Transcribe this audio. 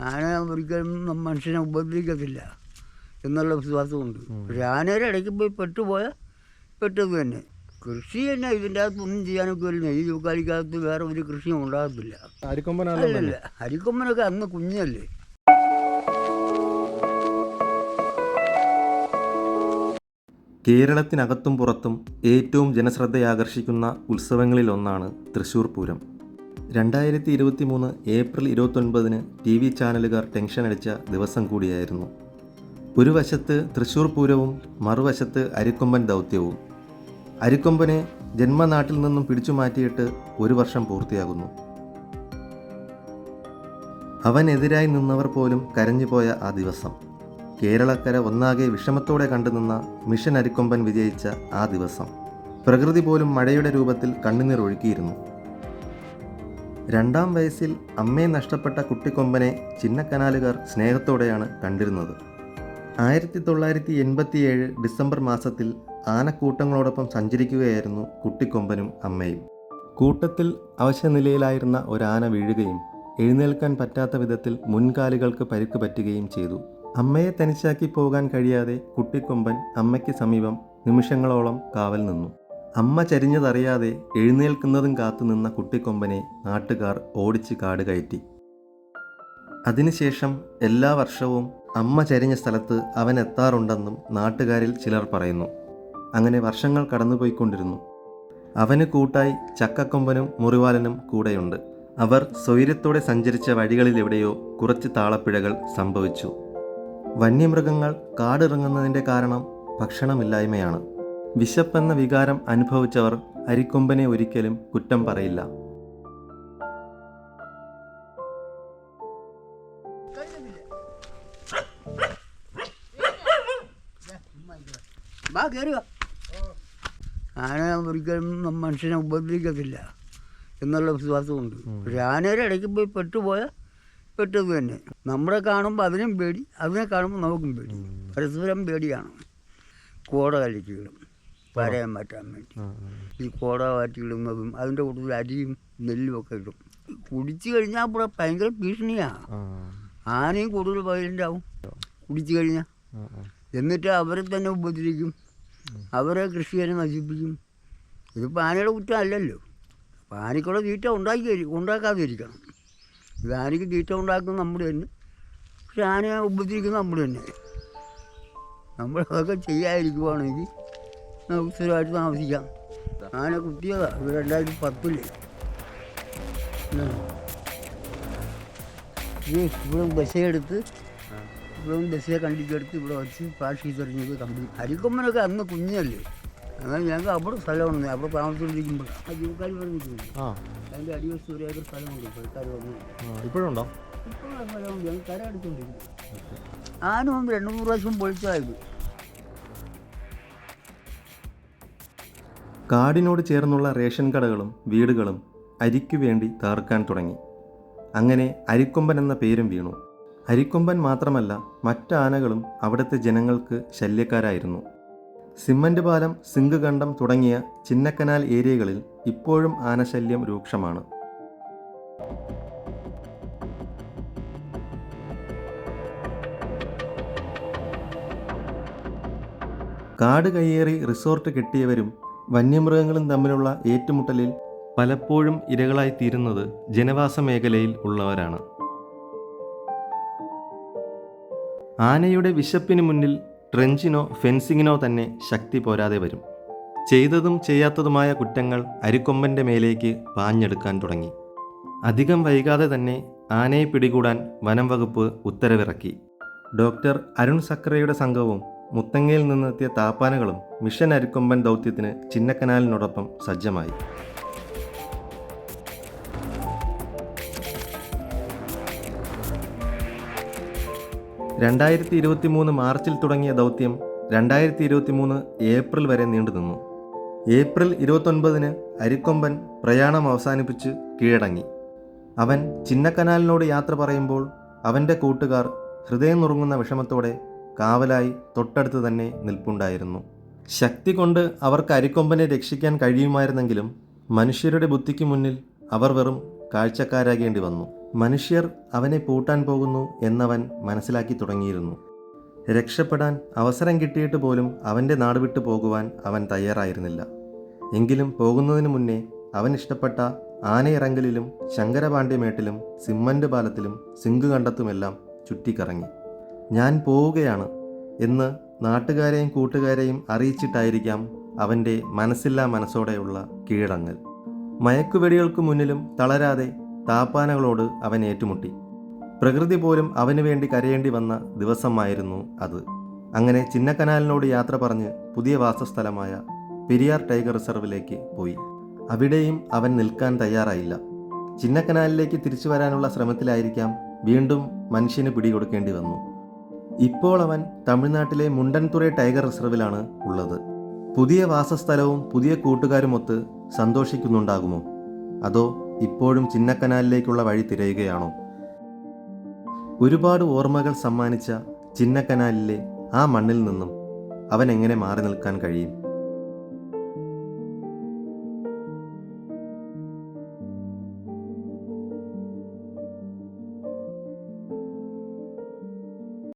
ആന ഒരിക്കലും മനുഷ്യനെ ഉപദ്രവിക്കത്തില്ല എന്നുള്ള വിശ്വാസമുണ്ട്. പക്ഷേ ആനയുടെ ഇടയ്ക്ക് പോയി പെട്ടത് തന്നെ. കൃഷി തന്നെ ഇതിൻ്റെ അകത്തൊന്നും ചെയ്യാനൊക്കെ വരില്ല. ഈ കാലിക്കകത്ത് വേറെ ഒരു കൃഷിയും ഉണ്ടാകത്തില്ല. അല്ലല്ല, അരിക്കൊമ്പനൊക്കെ അന്ന് കുഞ്ഞല്ലേ. കേരളത്തിനകത്തും പുറത്തും ഏറ്റവും ജനശ്രദ്ധയാകർഷിക്കുന്ന ഉത്സവങ്ങളിലൊന്നാണ് തൃശ്ശൂർ പൂരം. 2023 ഏപ്രിൽ 29 TV ചാനലുകാർ ടെൻഷൻ അടിച്ച ദിവസം കൂടിയായിരുന്നു. ഒരു വശത്ത് തൃശ്ശൂർ പൂരവും മറുവശത്ത് അരിക്കൊമ്പൻ ദൗത്യവും. അരിക്കൊമ്പനെ ജന്മനാട്ടിൽ നിന്നും പിടിച്ചു മാറ്റിയിട്ട് 1 വർഷം പൂർത്തിയാകുന്നു. അവനെതിരായി നിന്നവർ പോലും കരഞ്ഞുപോയ ആ ദിവസം, കേരളക്കര ഒന്നാകെ വിഷമത്തോടെ കണ്ടുനിന്ന മിഷൻ അരിക്കൊമ്പൻ വിജയിച്ച ആ ദിവസം, പ്രകൃതി പോലും മഴയുടെ രൂപത്തിൽ കണ്ണുനീർ ഒഴുക്കിയിരുന്നു. 2ാം വയസ്സിൽ അമ്മയെ നഷ്ടപ്പെട്ട കുട്ടിക്കൊമ്പനെ ചിന്നക്കനാലുകാർ സ്നേഹത്തോടെയാണ് കണ്ടിരുന്നത്. 1987 ഡിസംബർ മാസത്തിൽ ആനക്കൂട്ടങ്ങളോടൊപ്പം സഞ്ചരിക്കുകയായിരുന്നു കുട്ടിക്കൊമ്പനും അമ്മയും. കൂട്ടത്തിൽ അവശനിലയിലായിരുന്ന ഒരാന വീഴുകയും എഴുന്നേൽക്കാൻ പറ്റാത്ത വിധത്തിൽ മുൻകാലുകൾക്ക് പരിക്ക് പറ്റുകയും ചെയ്തു. അമ്മയെ തനിച്ചാക്കി പോകാൻ കഴിയാതെ കുട്ടിക്കൊമ്പൻ അമ്മയ്ക്ക് സമീപം നിമിഷങ്ങളോളം കാവൽ നിന്നു. അമ്മ ചരിഞ്ഞതറിയാതെ എഴുന്നേൽക്കുന്നതും കാത്തുനിന്ന കുട്ടിക്കൊമ്പനെ നാട്ടുകാർ ഓടിച്ച് കാട് കയറ്റി. അതിനുശേഷം എല്ലാ വർഷവും അമ്മ ചരിഞ്ഞ സ്ഥലത്ത് അവൻ എത്താറുണ്ടെന്നും നാട്ടുകാരിൽ ചിലർ പറയുന്നു. അങ്ങനെ വർഷങ്ങൾ കടന്നുപോയിക്കൊണ്ടിരുന്നു. അവന് കൂട്ടായി ചക്കക്കൊമ്പനും മുറിവാലനും കൂടെയുണ്ട്. അവർ സ്വൈര്യത്തോടെ സഞ്ചരിച്ച വഴികളിലെവിടെയോ കുറച്ച് താളപ്പിഴകൾ സംഭവിച്ചു. വന്യമൃഗങ്ങൾ കാടിറങ്ങുന്നതിൻ്റെ കാരണം ഭക്ഷണമില്ലായ്മയാണ്. വിശപ്പെന്ന വികാരം അനുഭവിച്ചവർ അരിക്കൊമ്പനെ ഒരിക്കലും കുറ്റം പറയില്ല. ആന ഒരിക്കലും മനുഷ്യനെ ഉപദ്രവിക്കത്തില്ല എന്നുള്ള വിശ്വാസമുണ്ട്. പക്ഷേ ആനയുടെ ഇടയ്ക്ക് പോയി പെട്ടത് തന്നെ. നമ്മളെ കാണുമ്പോൾ അതിനും പേടി, അതിനെ കാണുമ്പോൾ നമുക്കും പേടി. പരസ്പരം പേടിയാണ്. കോട കലക്കിയിടും വരയാൻ മാറ്റാൻ വേണ്ടി. ഈ കോട കാറ്റിടുന്നതും അതിൻ്റെ കൂടുതൽ അരിയും നെല്ലും ഒക്കെ ഇടും. കുടിച്ചു കഴിഞ്ഞാൽ ഇവിടെ ഭയങ്കര ഭീഷണിയാണ്. ആനയും കൂടുതൽ വയലൻ്റ് ആവും കുടിച്ചു കഴിഞ്ഞാൽ. എന്നിട്ട് അവരെ തന്നെ ഉപദ്രവിക്കും, അവരെ കൃഷിയെ നശിപ്പിക്കും. ഇതിപ്പോൾ ആനയുടെ കുറ്റം അല്ലല്ലോ. അപ്പോൾ ആനയ്ക്കുള്ള തീറ്റ ഉണ്ടാക്കാതിരിക്കണം. ഇത് ആനയ്ക്ക് തീറ്റ ഉണ്ടാക്കുന്നത് നമ്മൾ തന്നെ, പക്ഷെ ആനയെ ഉപദ്രവിക്കുന്നത് നമ്മൾ തന്നെ. നമ്മളതൊക്കെ ചെയ്യാതിരിക്കുവാണെങ്കിൽ നമുക്ക് സ്ഥിരമായിട്ട് താമസിക്കാം. ആന കുത്തിയതാണ് ഇത് 2010. ഇവിടെ ബസ്സെടുത്ത് കണ്ടിക്കെടുത്ത് ഇവിടെ വച്ച് പാഷി തെറിഞ്ഞത് കമ്പി. അരിക്കൊമ്പനൊക്കെ അന്ന് കുഞ്ഞല്ലേ. അങ്ങനെ ഞങ്ങൾക്ക് അവിടെ സ്ഥലമുണ്ട്. അവിടെ താമസിച്ചുകൊണ്ടിരിക്കുമ്പോൾ ആ ജീവക്കാർ പറഞ്ഞിട്ടുണ്ട്. അതിൻ്റെ അടിവശത്ത് 1 ഏക്കർ സ്ഥലമുണ്ട്. സർക്കാർ വന്നു ഇപ്പോഴുണ്ടോ? ഇപ്പോഴുള്ള സ്ഥലമുണ്ട്. ഞങ്ങൾ കര എടുത്തുകൊണ്ടിരിക്കും. ആന വന്ന് 2-3 പ്രാവശ്യം പൊളിച്ചായിരുന്നു. കാടിനോട് ചേർന്നുള്ള റേഷൻ കടകളും വീടുകളും അരിക്കു വേണ്ടി തകർക്കാൻ തുടങ്ങി. അങ്ങനെ അരിക്കൊമ്പൻ എന്ന പേരും വീണു. അരിക്കൊമ്പൻ മാത്രമല്ല, മറ്റ് ആനകളും അവിടുത്തെ ജനങ്ങൾക്ക് ശല്യക്കാരായിരുന്നു. സിമന്റ് പാലം, സിങ്ക് കണ്ടം തുടങ്ങിയ ചിന്നക്കനാൽ ഏരിയകളിൽ ഇപ്പോഴും ആനശല്യം രൂക്ഷമാണ്. കാട് കയ്യേറി റിസോർട്ട് കെട്ടിയവരും വന്യമൃഗങ്ങളും തമ്മിലുള്ള ഏറ്റുമുട്ടലിൽ പലപ്പോഴും ഇരകളായി തീരുന്നത് ജനവാസ മേഖലയിൽ ഉള്ളവരാണ്. ആനയുടെ വിശപ്പിന് മുന്നിൽ ട്രെഞ്ചിനോ ഫെൻസിങ്ങിനോ തന്നെ ശക്തി പോരാതെ വരും. ചെയ്തതും ചെയ്യാത്തതുമായ കുറ്റങ്ങൾ അരിക്കൊമ്പൻ്റെ മേലേക്ക് പാഞ്ഞെടുക്കാൻ തുടങ്ങി. അധികം വൈകാതെ തന്നെ ആനയെ പിടികൂടാൻ വനം വകുപ്പ് ഉത്തരവിറക്കി. ഡോക്ടർ അരുൺ സക്രയുടെ സംഘവും മുത്തങ്ങയിൽ നിന്നെത്തിയ താപ്പാനകളും മിഷൻ അരിക്കൊമ്പൻ ദൗത്യത്തിന് ചിന്നക്കനാലിനോടൊപ്പം സജ്ജമായി. മാർച്ചിൽ തുടങ്ങിയ ദൗത്യം 2023 ഏപ്രിൽ വരെ നീണ്ടുനിന്നു. ഏപ്രിൽ 29 അരിക്കൊമ്പൻ പ്രയാണം അവസാനിപ്പിച്ച് കീഴടങ്ങി. അവൻ ചിന്നക്കനാലിനോട് യാത്ര പറയുമ്പോൾ അവൻ്റെ കൂട്ടുകാർ ഹൃദയം നുറുങ്ങുന്ന വിഷമത്തോടെ കാവലായി തൊട്ടടുത്ത് തന്നെ നിൽപ്പുണ്ടായിരുന്നു. ശക്തി കൊണ്ട് അവർക്ക് അരിക്കൊമ്പനെ രക്ഷിക്കാൻ കഴിയുമായിരുന്നെങ്കിലും മനുഷ്യരുടെ ബുദ്ധിക്ക് മുന്നിൽ അവർ വെറും കാഴ്ചക്കാരാകേണ്ടി വന്നു. മനുഷ്യർ അവനെ പൂട്ടാൻ പോകുന്നു എന്നവൻ മനസ്സിലാക്കി തുടങ്ങിയിരുന്നു. രക്ഷപ്പെടാൻ അവസരം കിട്ടിയിട്ട് പോലും അവൻ്റെ നാട് വിട്ടു പോകുവാൻ അവൻ തയ്യാറായിരുന്നില്ല. എങ്കിലും പോകുന്നതിന് മുന്നേ അവൻ ഇഷ്ടപ്പെട്ട ആനയിറങ്കലിലും ശങ്കരപാണ്ഡ്യമേട്ടിലും സിമ്മൻ്റ് പാലത്തിലും സിങ്ക് കണ്ടത്തുമെല്ലാം ചുറ്റിക്കറങ്ങി. ഞാൻ പോവുകയാണ് എന്ന് നാട്ടുകാരെയും കൂട്ടുകാരെയും അറിയിച്ചിട്ടായിരിക്കാം അവൻ്റെ മനസ്സില്ലാ മനസ്സോടെയുള്ള കീഴടങ്ങൽ. മയക്കുവെടികൾക്ക് മുന്നിലും തളരാതെ താപ്പാനകളോട് അവൻ ഏറ്റുമുട്ടി. പ്രകൃതി പോലും അവന് വേണ്ടി കരയേണ്ടി വന്ന ദിവസമായിരുന്നു അത്. അങ്ങനെ ചിന്നക്കനാലിനോട് യാത്ര പറഞ്ഞ് പുതിയ വാസസ്ഥലമായ പെരിയാർ ടൈഗർ റിസർവിലേക്ക് പോയി. അവിടെയും അവൻ നിൽക്കാൻ തയ്യാറായില്ല. ചിന്നക്കനാലിലേക്ക് തിരിച്ചു വരാനുള്ള ശ്രമത്തിലായിരിക്കാം വീണ്ടും മനുഷ്യന് പിടികൊടുക്കേണ്ടി വന്നു. ഇപ്പോൾ അവൻ തമിഴ്നാട്ടിലെ മുണ്ടൻതുറൈ ടൈഗർ റിസർവിലാണ് ഉള്ളത്. പുതിയ വാസസ്ഥലവും പുതിയ കൂട്ടുകാരുമൊത്ത് സന്തോഷിക്കുന്നുണ്ടാകുമോ? അതോ ഇപ്പോഴും ചിന്നക്കനാലിലേക്കുള്ള വഴി തിരയുകയാണോ? ഒരുപാട് ഓർമ്മകൾ സമ്മാനിച്ച ചിന്നക്കനാലിലെ ആ മണ്ണിൽ നിന്നും അവൻ എങ്ങനെ മാറി നിൽക്കാൻ കഴിയും?